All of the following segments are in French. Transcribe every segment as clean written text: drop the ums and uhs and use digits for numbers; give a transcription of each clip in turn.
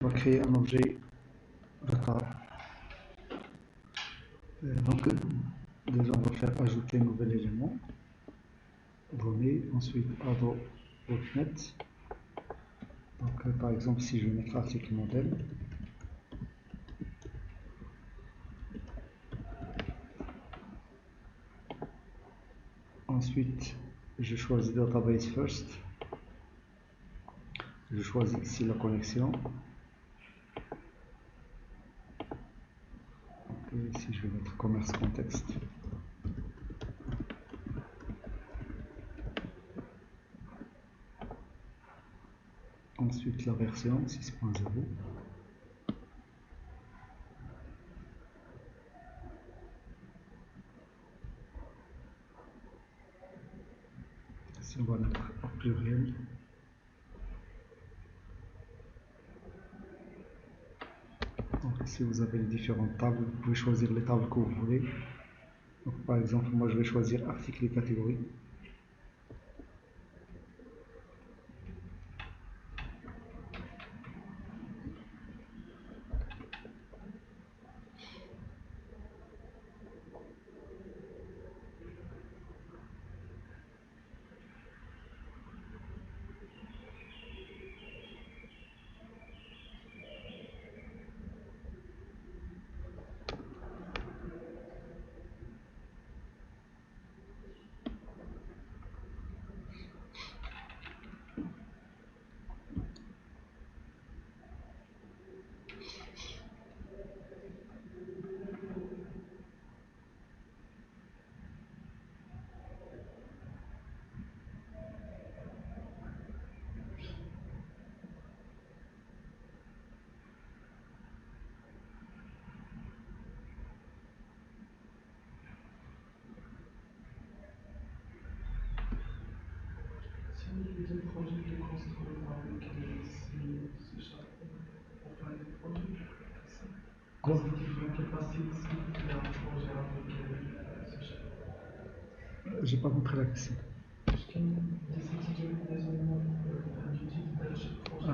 va créer un objet de table. Donc, déjà, on va faire ajouter un nouvel élément. Donner, ensuite ado.net. Donc, par exemple, si je vais mettre article modèle, ensuite je choisis database first, je choisis ici la connexion. Et ici je vais mettre commerce contexte. Ensuite la version 6.0. Ici on va mettre au pluriel. Donc ici vous avez les différentes tables, vous pouvez choisir les tables que vous voulez. Donc, par exemple, moi je vais choisir article et catégorie. Le projet qui est construit avec ce chapeau pour faire des projets. Quoi? Quelle facilité il y a un projet avec ce chapeau? J'ai pas compris la question. Parce que des éléments intuitifs de chaque projet.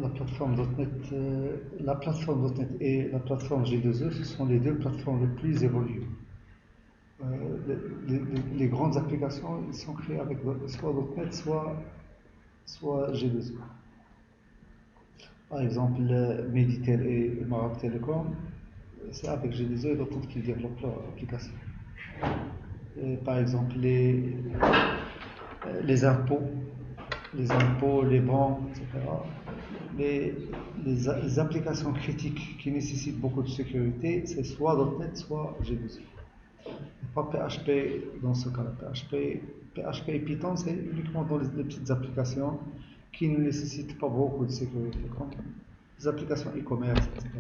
La plateforme .NET, la plateforme .NET et la plateforme G2E, ce sont les deux plateformes les plus évoluées. Les grandes applications ils sont créées avec soit .NET, soit G2E. Par exemple, Meditel et Maroc Telecom, c'est avec G2E et .NET qui développent leur application. Et par exemple, les impôts, les banques, etc. Les applications critiques qui nécessitent beaucoup de sécurité, c'est soit .NET, soit G2E. Pas PHP dans ce cas-là. PHP et Python, c'est uniquement dans les petites applications qui ne nécessitent pas beaucoup de sécurité, comme les applications e-commerce, etc.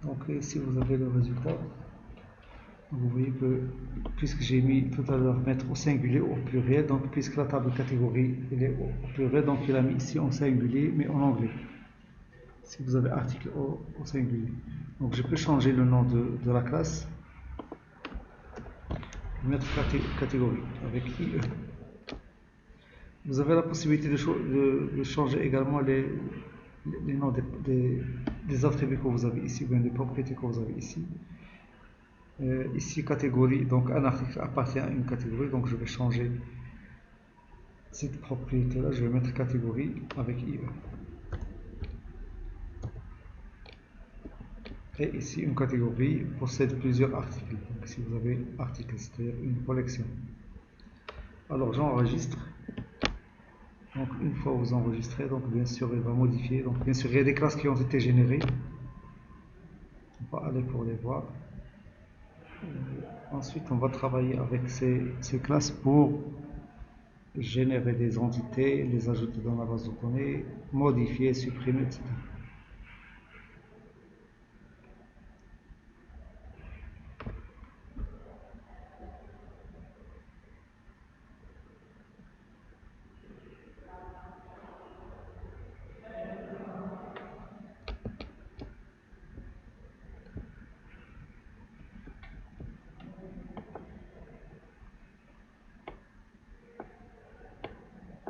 Donc ici vous avez le résultat. Vous voyez que puisque j'ai mis tout à l'heure mettre au singulier ou au pluriel, donc puisque la table catégorie elle est au pluriel, donc il a mis ici en singulier mais en anglais. Si vous avez article au singulier. Donc je peux changer le nom de la classe, mettre catégorie avec IE. Vous avez la possibilité de changer également les noms des attributs que vous avez ici, ou bien des propriétés que vous avez ici. Ici, catégorie, donc un article appartient à une catégorie, donc je vais changer cette propriété-là, je vais mettre catégorie avec IE. Et ici, une catégorie possède plusieurs articles. Donc, si vous avez articles, c'est-à-dire une collection. Alors, j'enregistre. Donc, une fois vous enregistrez, donc bien sûr, il va modifier. Donc, bien sûr, il y a des classes qui ont été générées. On va aller pour les voir. Ensuite, on va travailler avec ces classes pour générer des entités, les ajouter dans la base de données, modifier, supprimer, etc.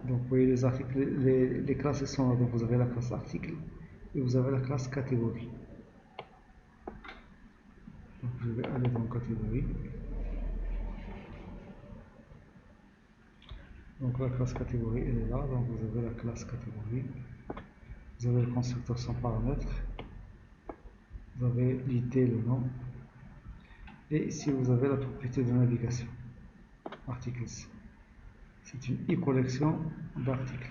Donc, vous voyez les articles, les classes sont là. Donc, vous avez la classe article et vous avez la classe catégorie. Donc, je vais aller dans catégorie. Donc, la classe catégorie, elle est là. Donc, vous avez la classe catégorie. Vous avez le constructeur sans paramètres. Vous avez l'IT, le nom. Et ici, vous avez la propriété de navigation. Articles. C'est une e-collection d'articles.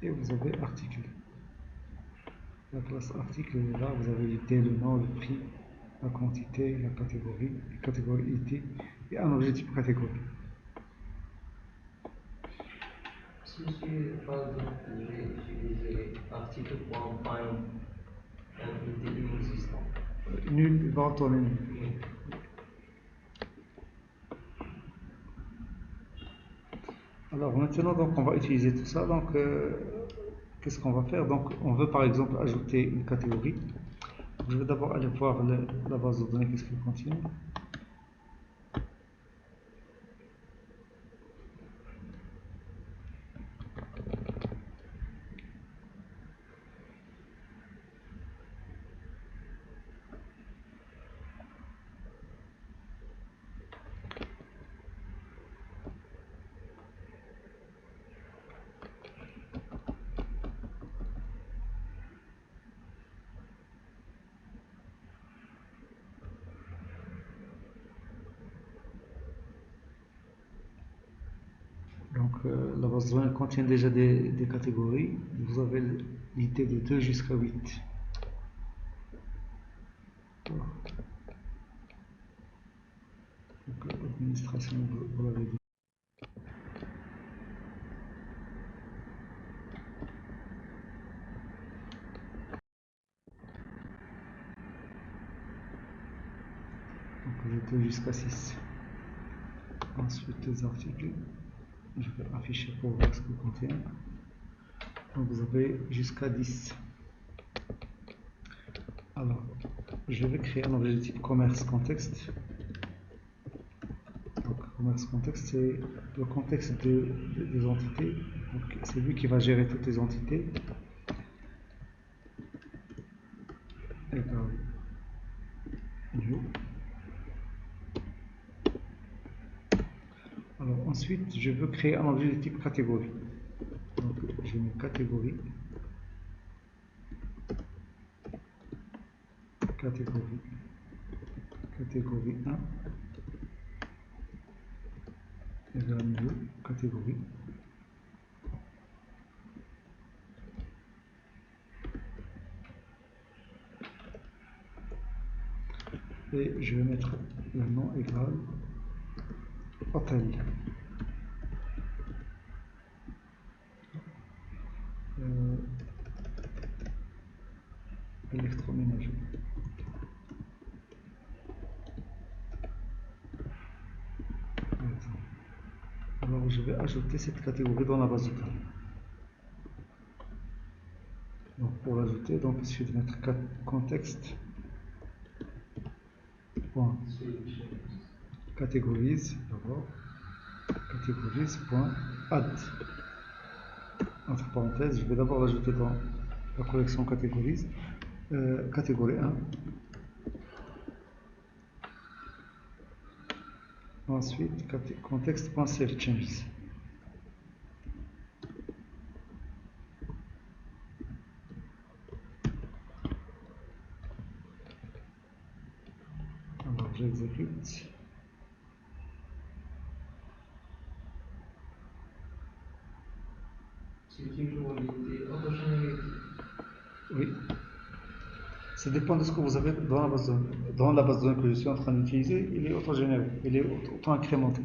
Et vous avez article. La classe article est là, vous avez l'IT, le nom, le prix, la quantité, la catégorie IT et un objet type catégorie. Si par exemple j'ai utilisé article.find un IT inexistant. Nul, il va retourner nul. Oui. Alors maintenant, donc, on va utiliser tout ça. Donc, qu'est-ce qu'on va faire? Donc, on veut par exemple ajouter une catégorie. Je vais d'abord aller voir la base de données, qu'est-ce qu'elle contient. Donc, la base de données contient déjà des catégories. Vous avez l'IT de 2 jusqu'à 8. Donc, l'administration, vous l'avez dit. Donc, vous êtes jusqu'à 6. Ensuite, les articles. Je vais afficher pour voir ce qu'ils contiennent. Donc, vous avez jusqu'à 10. Alors, je vais créer un objet de type commerce contexte. Donc, commerce contexte, c'est le contexte des entités. C'est lui qui va gérer toutes les entités. Égal new. Alors, ensuite, je veux créer un objet de type catégorie. Donc, je mets catégorie. Catégorie. Catégorie 1. Égal new. Catégorie. Et je vais mettre le nom égal hôtel. Électroménager. Alors je vais ajouter cette catégorie dans la base de données. Donc pour l'ajouter, donc il suffit de mettre contexte point catégorise d'abord catégorise point add entre parenthèses. Je vais d'abord l'ajouter dans la collection catégorise, catégorie 1. Ensuite, context.saveChanges. Alors, j'exécute. C'est toujours l'idée auto-générique. Oui. Ça dépend de ce que vous avez dans la base de données. Dans la base de données que je suis en train d'utiliser, il est auto-généré, il est auto-incrémenté.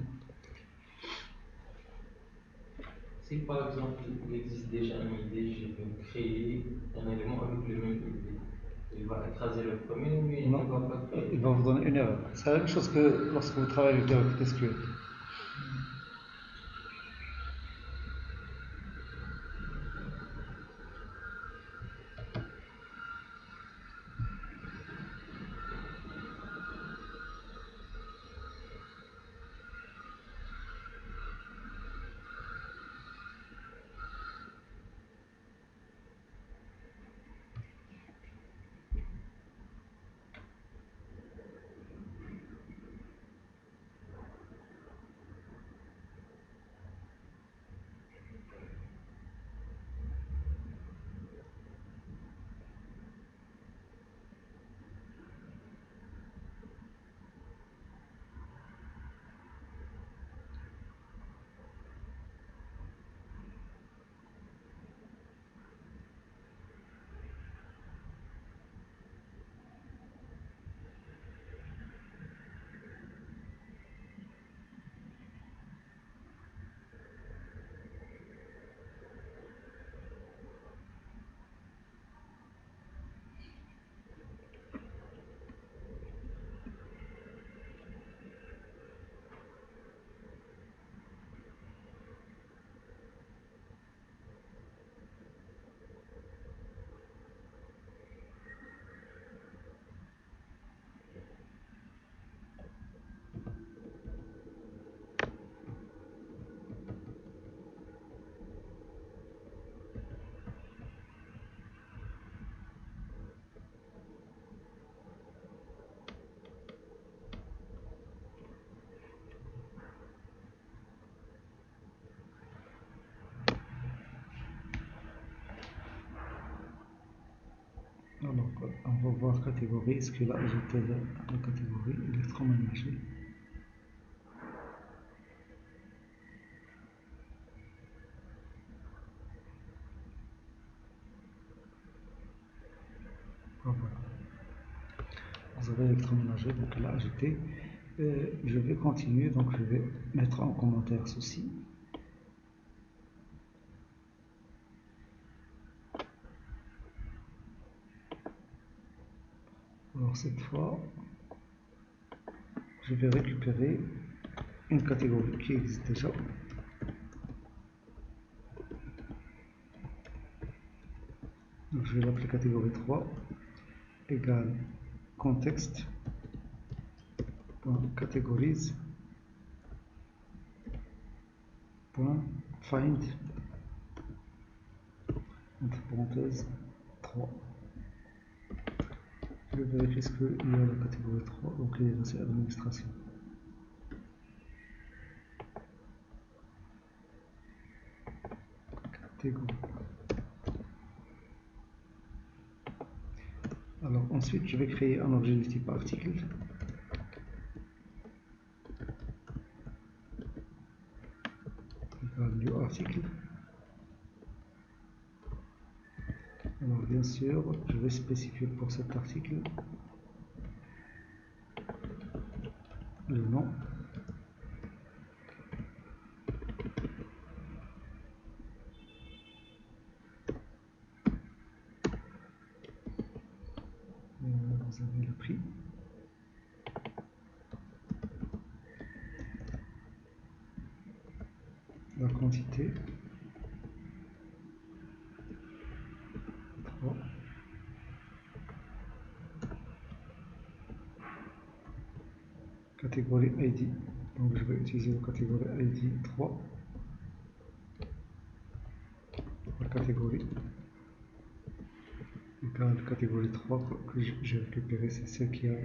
Si par exemple il existe déjà une idée, je veux créer un élément avec le même idée, il va écraser le premier, mais il ne va pas créer. Il va vous donner une erreur. C'est la même chose que lorsque vous travaillez avec des requêtes SQL. Alors, on va voir catégorie. Est-ce qu'il a ajouté la catégorie électroménager? Voilà. Vous avez électroménager, donc il a ajouté. Je vais continuer, donc je vais mettre en commentaire ceci. Alors cette fois, je vais récupérer une catégorie qui existe déjà. Donc je vais l'appeler catégorie 3 égale contexte catégorise find entre parenthèses 3. Je vais vérifier ce qu'il y a dans la catégorie 3, donc il y a administration. Catégorie. Alors ensuite je vais créer un objet de type article. New article. Alors bien sûr, je vais spécifier pour cet article le nom. Vous avez le prix. La quantité. 3. Catégorie ID. Donc je vais utiliser la catégorie ID 3. La catégorie. car la catégorie 3 que j'ai récupérée, c'est celle qui a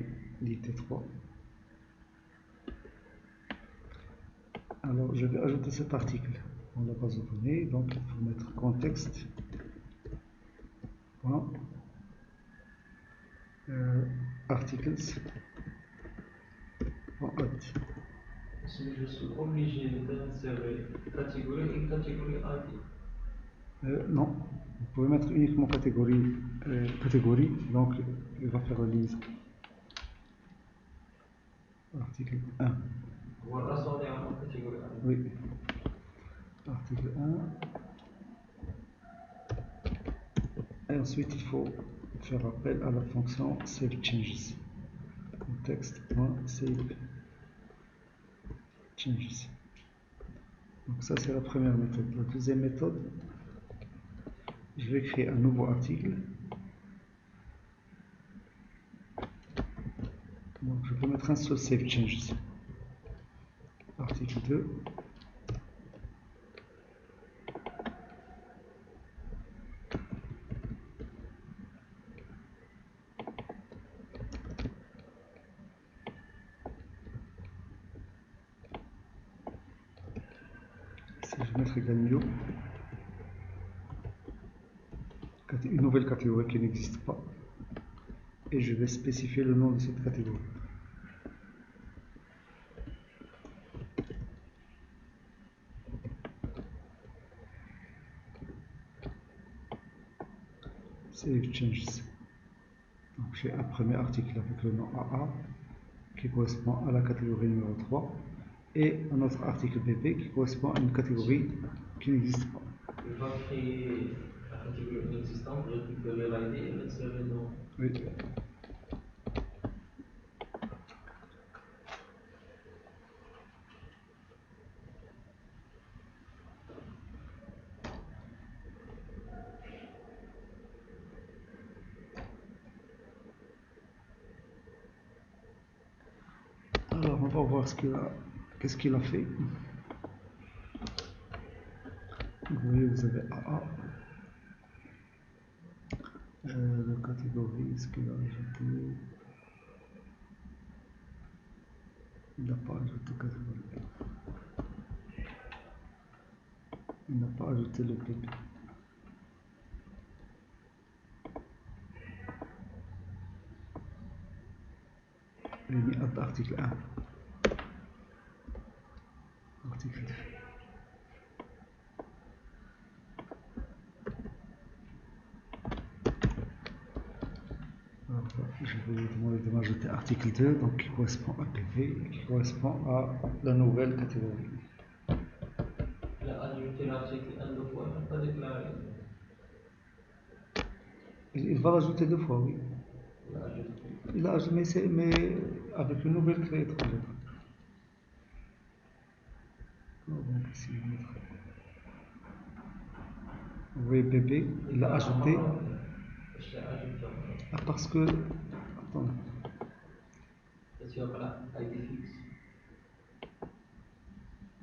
l'IT 3. Alors je vais ajouter cet article dans la base de données, donc il faut mettre contexte. Voilà. Articles. Si je suis obligé d'insérer catégorie et catégorie ID. Non, vous pouvez mettre uniquement catégorie, donc il va faire la liste. Article 1. Voilà, ça on est en catégorie ID. Oui. Article 1. Et ensuite, il faut faire appel à la fonction SaveChanges. Context.save changes. Donc ça, c'est la première méthode. La deuxième méthode, je vais créer un nouveau article. Donc je peux mettre un seul save changes. Article 2. Ici, je vais mettre égal new. Une nouvelle catégorie qui n'existe pas. Et je vais spécifier le nom de cette catégorie. Save changes. Donc j'ai un premier article avec le nom AA qui correspond à la catégorie numéro 3 et un autre article BP qui correspond à une catégorie qui n'existe pas. Il va créer la catégorie inexistante, récupérer l'ID et l'insérer dans. Oui. Alors on va voir qu'est-ce qu'il a fait. Vous voyez, vous avez AA. La catégorie, ce qu'il a ajouté. Il n'a pas ajouté catégorie. Il n'a pas ajouté le PP. Il a mis article 1. Article 2. Alors, je vais lui demander de m'ajouter article 2, donc qui correspond à PV et qui correspond à la nouvelle catégorie. Il a ajouté l'article 1 deux fois, il n'a pas déclaré. Il va l'ajouter deux fois, oui. Il a ajouté, mais avec une nouvelle créée. Donc ici, vous voyez PP, il l'a ajouté. Je l'ai ajouté. Ah, parce que. Attends. Et tu as là, ID fixe.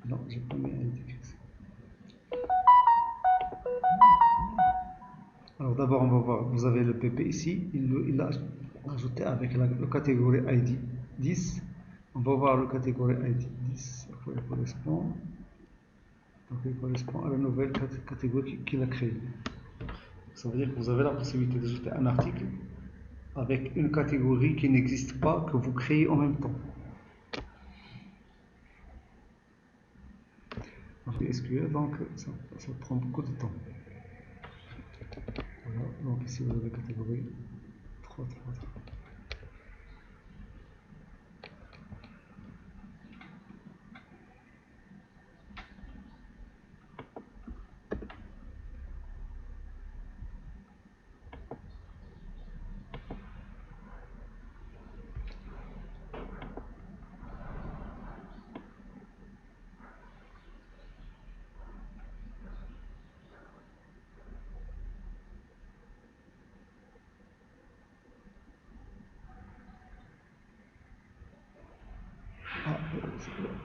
Non, j'ai pas mis ID fixe. Alors d'abord, on va voir. Vous avez le PP ici. Il l'a ajouté avec la catégorie ID 10. On va voir le catégorie ID 10. Il correspond. Donc il correspond à la nouvelle catégorie qu'il a créée. Ça veut dire que vous avez la possibilité d'ajouter un article avec une catégorie qui n'existe pas, que vous créez en même temps. Donc SQL, donc ça prend beaucoup de temps. Voilà, donc ici vous avez la catégorie 3.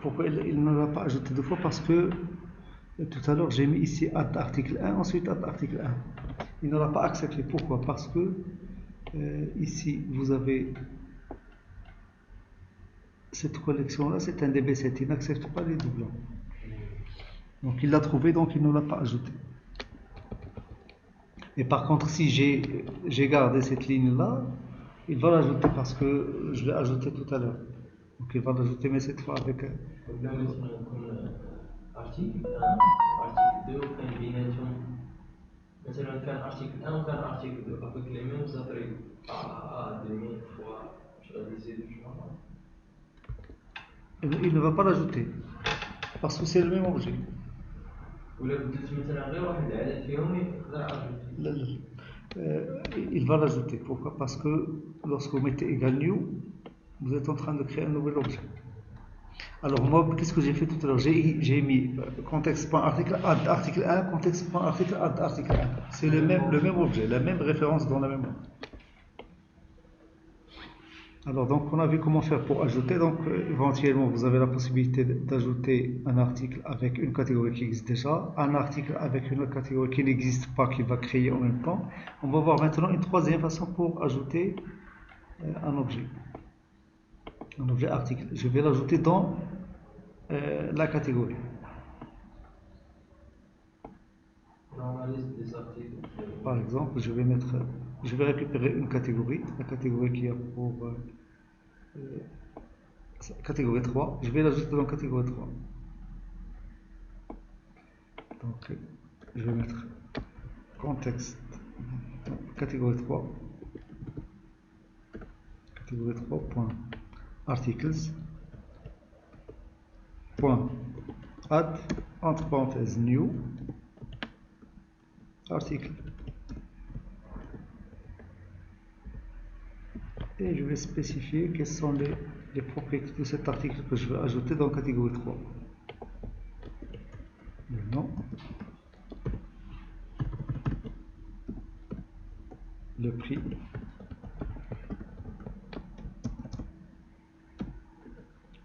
Pourquoi il ne l'a pas ajouté deux fois? Parce que tout à l'heure j'ai mis ici add article 1, ensuite add article 1. il ne l'a pas accepté. Pourquoi? Parce que ici, vous avez cette collection-là, c'est un DB7, il n'accepte pas les doublons. Donc il l'a trouvé, donc il ne l'a pas ajouté. Et par contre, si j'ai gardé cette ligne-là, il va l'ajouter parce que je l'ai ajouté tout à l'heure. Donc il va l'ajouter, mais cette fois avec... Là, مثلا يكون article 1 article 2 وكان بيناتهم مثلا كان article 1 وكان article 2 avec les mêmes attributs A, demi, fois مش غادي يزيدو شنو Il ne va pas l'ajouter parce que c'est le même objet. ولا بدلت مثلا غير واحد العدد فيهم يقدر اجوتي لا لا. Il va l'ajouter. Pourquoi? Parce que lorsque vous mettez égal new, vous êtes en train de créer un nouvel objet. Alors moi, qu'est-ce que j'ai fait tout à l'heure? J'ai mis contexte.article add article 1, contexte.article add article 1. C'est le même objet, la même référence dans la mémoire. Alors donc on a vu comment faire pour ajouter. Donc éventuellement vous avez la possibilité d'ajouter un article avec une catégorie qui existe déjà, un article avec une catégorie qui n'existe pas, qui va créer en même temps. On va voir maintenant une troisième façon pour ajouter un objet article. Je vais l'ajouter dans la catégorie. dans la liste des articles. Par exemple, je vais récupérer une catégorie, la catégorie qui a pour catégorie 3, je vais l'ajouter dans la catégorie 3. Donc, je vais mettre contexte, catégorie 3, catégorie 3, point, articles, point, add, entre parenthèses, new, article. Et je vais spécifier quelles sont les propriétés de cet article que je veux ajouter dans la catégorie 3. Le nom, le prix,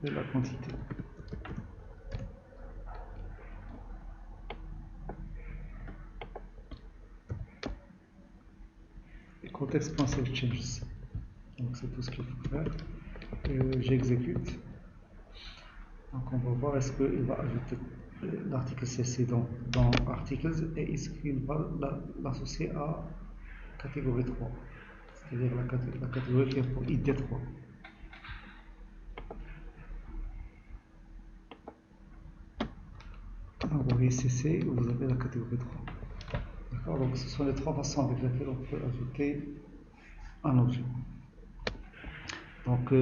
et la quantité. Et context.saveChanges. Donc c'est tout ce qu'il faut faire. J'exécute. Donc on va voir est-ce qu'il va ajouter l'article CC dans articles et est-ce qu'il va l'associer à catégorie 3, c'est-à-dire la catégorie qui est pour ID3. Donc vous voyez CC, vous avez la catégorie 3. D'accord. Donc ce sont les trois façons avec lesquelles on peut ajouter un objet. Donc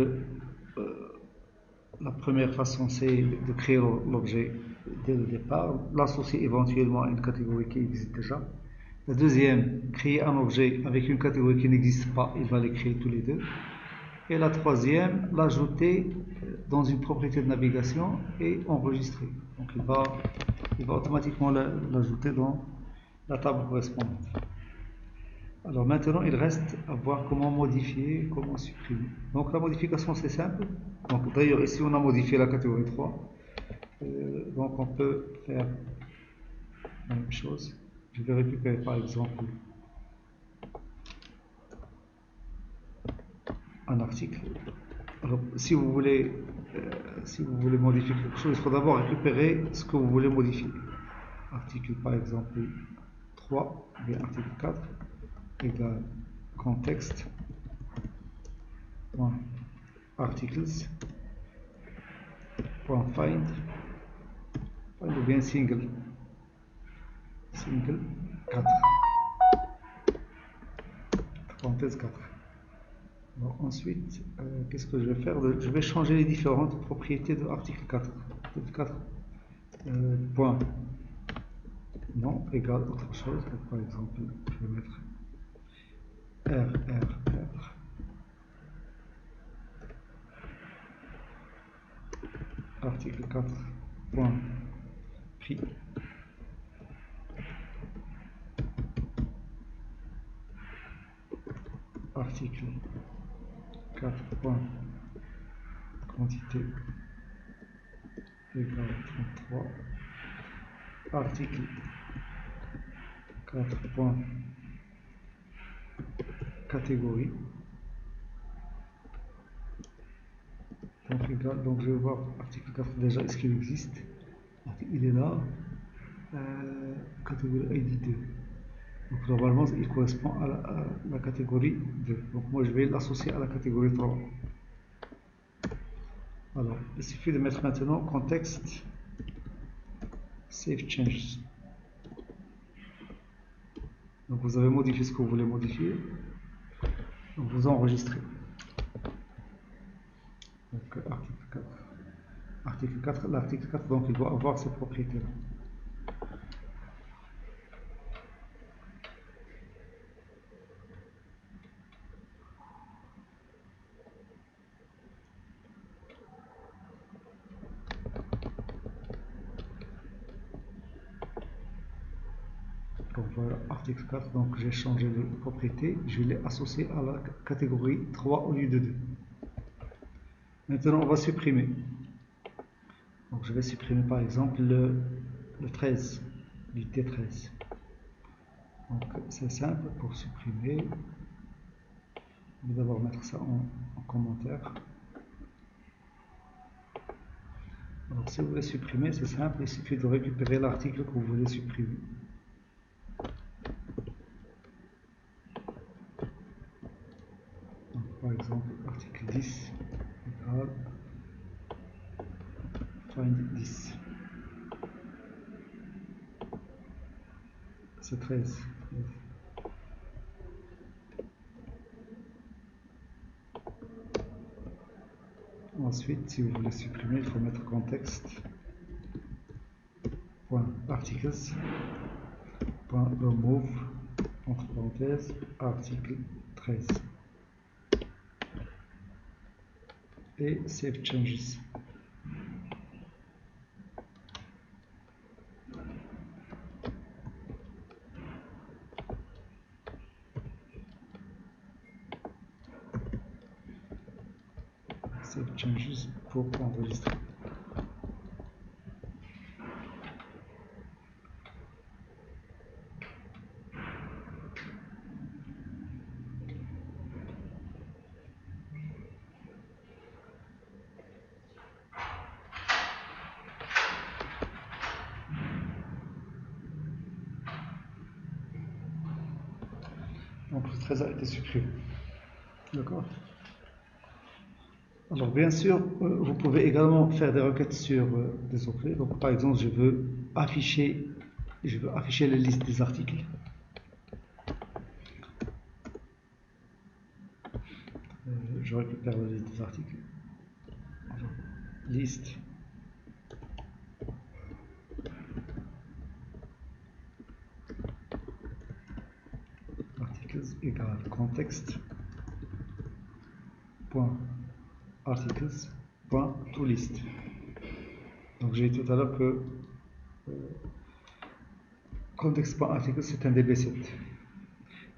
la première façon, c'est de créer l'objet dès le départ, l'associer éventuellement à une catégorie qui existe déjà. La deuxième, créer un objet avec une catégorie qui n'existe pas, il va les créer tous les deux. Et la troisième, l'ajouter dans une propriété de navigation et enregistrer. Donc il va automatiquement l'ajouter dans la table correspondante. Alors maintenant, il reste à voir comment modifier, comment supprimer. Donc la modification, c'est simple. Donc d'ailleurs, ici, on a modifié la catégorie 3. Donc on peut faire la même chose. Je vais récupérer par exemple un article. Alors si vous voulez modifier quelque chose, il faut d'abord récupérer ce que vous voulez modifier. Article par exemple 3, ou bien article 4, égale contexte, articles, find ou bien single 4, parenthèse 4. Alors ensuite, qu'est-ce que je vais faire? Je vais changer les différentes propriétés de l'article 4. Article 4, point non égale autre chose. Donc, par exemple, je vais mettre RRR. Article 4, point prix. Article 4, point quantité égale 33. Article 4, point catégorie. Donc je vais voir article 4 déjà, est-ce qu'il existe? Il est là. Catégorie ID 2. Donc normalement il correspond à la catégorie 2. Donc moi je vais l'associer à la catégorie 3. Alors il suffit de mettre maintenant contexte save changes. Donc vous avez modifié ce que vous voulez modifier. Donc vous enregistrez. Donc article 4. L'article 4, donc il doit avoir ces propriétés-là. Donc voilà, article 4, donc j'ai changé de propriété, je l'ai associé à la catégorie 3 au lieu de 2. Maintenant on va supprimer. Donc je vais supprimer par exemple le 13, l'unité 13. Donc c'est simple pour supprimer. Je vais d'abord mettre ça en commentaire. Alors si vous voulez supprimer, c'est simple, il suffit de récupérer l'article que vous voulez supprimer. Donc, par exemple, article 10 égale find 10. C'est 13. Ensuite, si vous voulez supprimer, il faut mettre contexte .articles .remove entre parenthèses article 13 et save changes. Save changes pour enregistrer. Donc le 13 a été supprimé. D'accord. Alors bien sûr, vous pouvez également faire des requêtes sur des onglets. Donc par exemple, je veux afficher les listes des articles. Je récupère la liste des articles. Alors, liste. Articles égale contexte. Articles.toList. Donc j'ai dit tout à l'heure que context.articles c'est un DB7.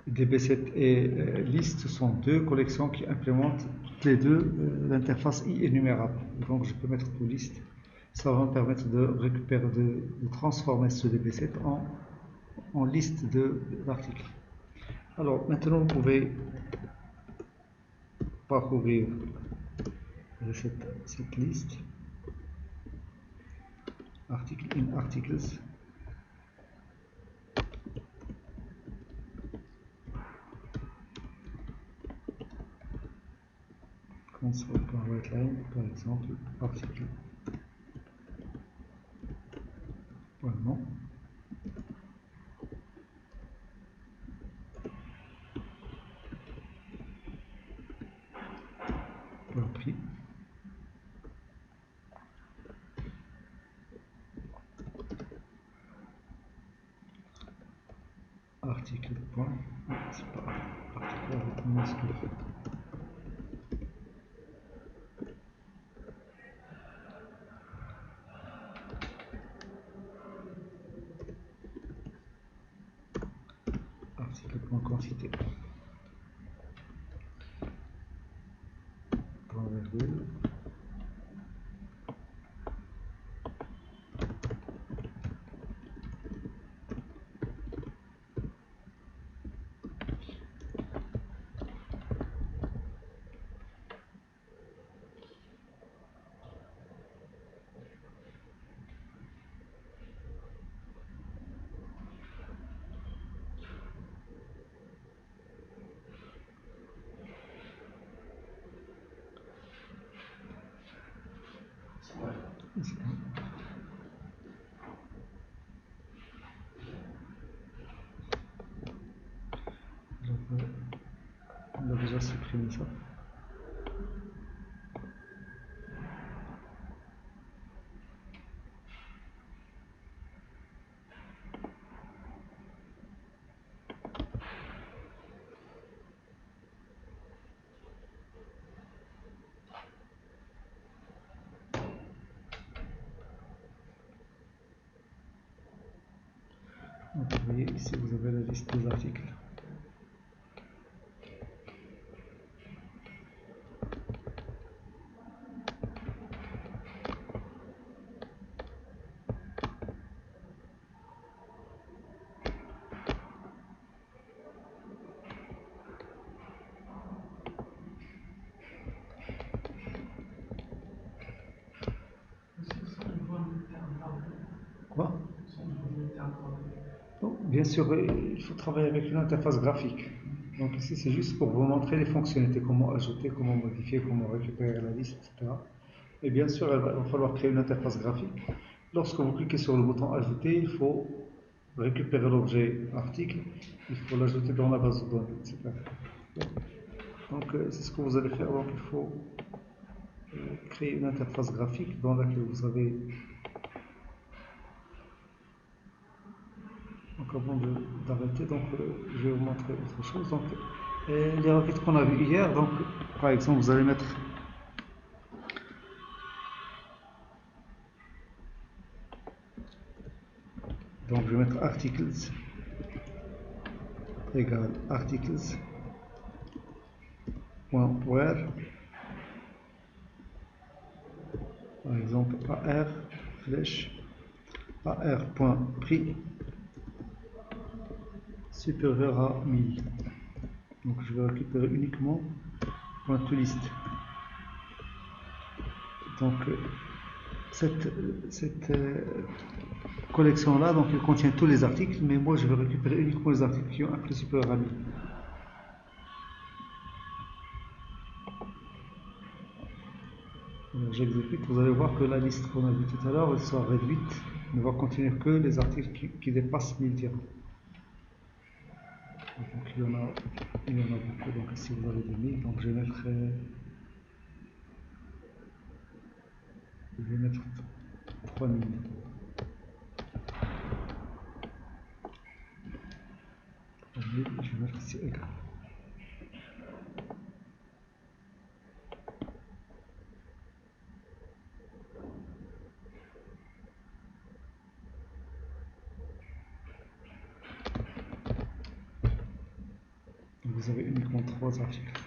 DB7 et list ce sont deux collections qui implémentent toutes les deux l'interface énumérable. Donc je peux mettre toList. Ça va me permettre de récupérer, de transformer ce DB7 en liste d'articles. Alors maintenant vous pouvez parcourir cette liste. Article in articles. Console.writeline par exemple, article. Non. Prix. Article. C'est pas article avec minuscule. Article.quantité. Point virgule. supprimer ça. Donc, vous voyez ici, vous avez la liste des articles. Quoi? Donc, bien sûr, il faut travailler avec une interface graphique. Donc ici, c'est juste pour vous montrer les fonctionnalités, comment ajouter, comment modifier, comment récupérer la liste, etc. Et bien sûr, il va falloir créer une interface graphique. Lorsque vous cliquez sur le bouton ajouter, il faut récupérer l'objet article, il faut l'ajouter dans la base de données, etc. Donc c'est ce que vous allez faire. Donc il faut créer une interface graphique dans laquelle vous avez... Donc avant d'arrêter, je vais vous montrer autre chose. Donc les requêtes qu'on a vues hier, donc par exemple vous allez mettre donc je vais mettre articles égale articles.where, par exemple ar flèche ar.prix supérieur à 1000. Donc je vais récupérer uniquement .toList. Donc cette collection là, donc elle contient tous les articles, mais moi je vais récupérer uniquement les articles qui ont un prix supérieur à 1000. J'exécute, vous allez voir que la liste qu'on a vue tout à l'heure, elle sera réduite, ne va contenir que les articles qui dépassent 1000 dirhams. Donc il y en a beaucoup, donc ici vous avez des 1000, donc je vais mettre 3000. Je vais mettre ici égal. Vous avez uniquement 3 articles.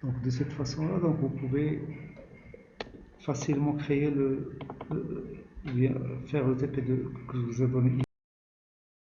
Donc de cette façon-là, donc vous pouvez facilement créer faire le TP2 que je vous ai donné.